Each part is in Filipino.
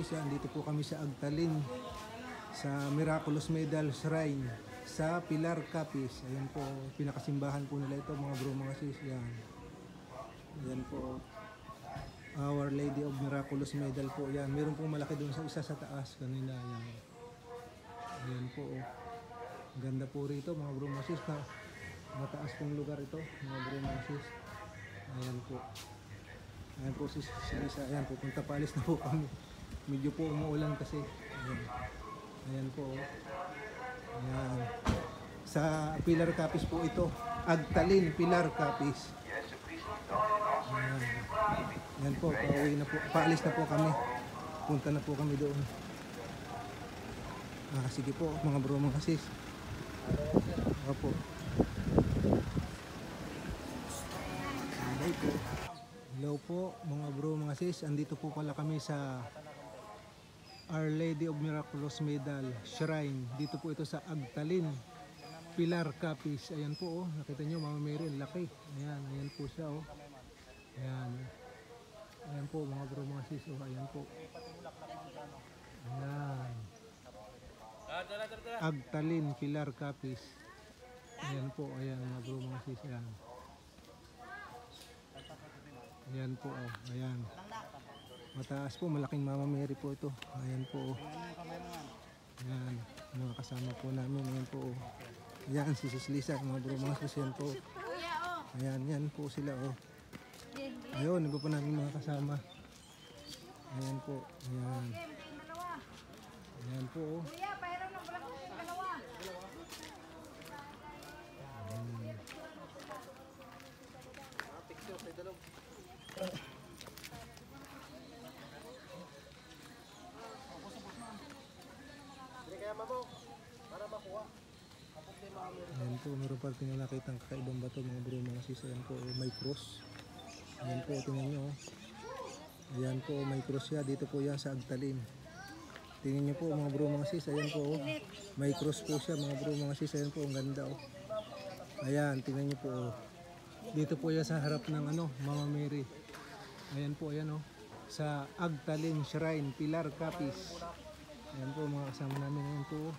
sis, yan, dito po kami sa Agtalin, sa Miraculous Medal Shrine, sa Pilar Capiz. Ayan po, pinakasimbahan po nila ito mga bro mga sis. Yan. Ayan po, Our Lady of Miraculous Medal po. Yan, meron pong malaki doon sa isa sa taas kanina. Yan. Ayan po, ganda po rito mga bro mga sis. Mataas pong lugar ito mga bro mga sis. Ayan po. Ayan po sis Lisa. Ayan po, punta paalis na po kami. Medyo po umuulan kasi. Ayan, ayan po. Ayan. Sa Pilar Capiz po ito. Agtalin, Pilar Capiz. Ayan. Ayan po, pauwi na po. Paalis na po kami. Punta na po kami doon. Sige po mga bro mga sis. Opo. Hello po mga bro mga sis. Andito po pala kami sa Our Lady of Miraculous Medal Shrine. Dito po ito sa Agtalin, Pilar Capiz. Ayan po, oh. Nakita nyo Mama Mary, laki. Ayan, ayan po siya, oh. Ayan. Ayan po mga bro mga sis, oh. Ayan po. Ayan. Agtalin, Pilar Capiz. Ayan po, ayan mga bro mga sis. Ayan. Ayan po, oh. Ayan. Mataas po, malaking Mama Mary po ito. Ayan po, oh. Ayan, mga kasama po namin. Ayan po, oh. Ayan, si Sis Lisa, mga bro mga sis. Ayan po. Ayan, yan po sila, oh. Ayun, iba pa namin mga kasama. Ayan po, ayan. Ayan po, oh. Ayan po, meron pa pinakitang kakaibang bato mga bro mga sis. Ayan po, may cross. Ayan po, tingnan nyo. Ayan po, may cross siya. Dito po yan sa Agtalin. Tingnan nyo po mga bro mga sis. Ayan po, may cross po siya mga bro mga sis. Ayan po, ang ganda, oh. Ayan, tingnan nyo po, oh. Dito po yan sa harap ng Mama Mary. Ayan po, ayan, oh. Sa Agtalin Shrine, Pilar Capiz. Ayan po mga kasama namin. Ayan po,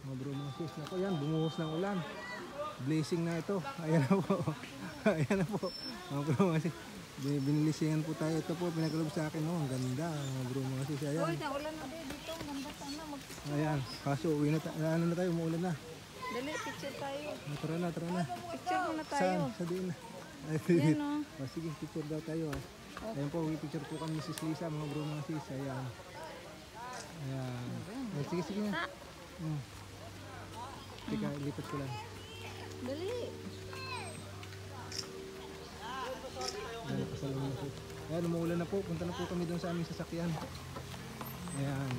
mga bro mga sis. Ako yan, bumuhos ng ulan. Blessing na ito. Ayan na po. Ayan na po mga bro mga sis. Binilisingan po tayo. Ito po pinagkalob sa akin, oh. Ang ganda mga bro mga sis. Ayan. Ulan na dito. Ang ganda sana. Ayan, kaso uwi na tayo. Ano na tayo, umuulan na. Dali, picture tayo. Tara na, tara na. Picture muna tayo. Saan? Sa din. Yan, oh. Sige, picture daw tayo, ah. Ayan po, picture po kami Sis Lisa, mga bro mga sis. Ayan. Ayan. Sige, sige na. Teka, lipat ko lang. Dali. Ayan, pasalong na po. Ayan, umuulan na po. Punta na po kami doon sa aming sasakyan. Ayan.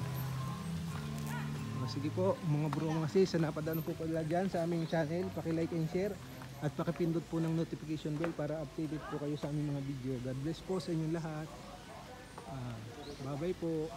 Sige po, mga bro mga sis, napadaan po pala dyan sa aming channel. Paki-like and share at pakipindot po ng notification bell para updated po kayo sa aming mga video. God bless po sa inyong lahat. Bye-bye po.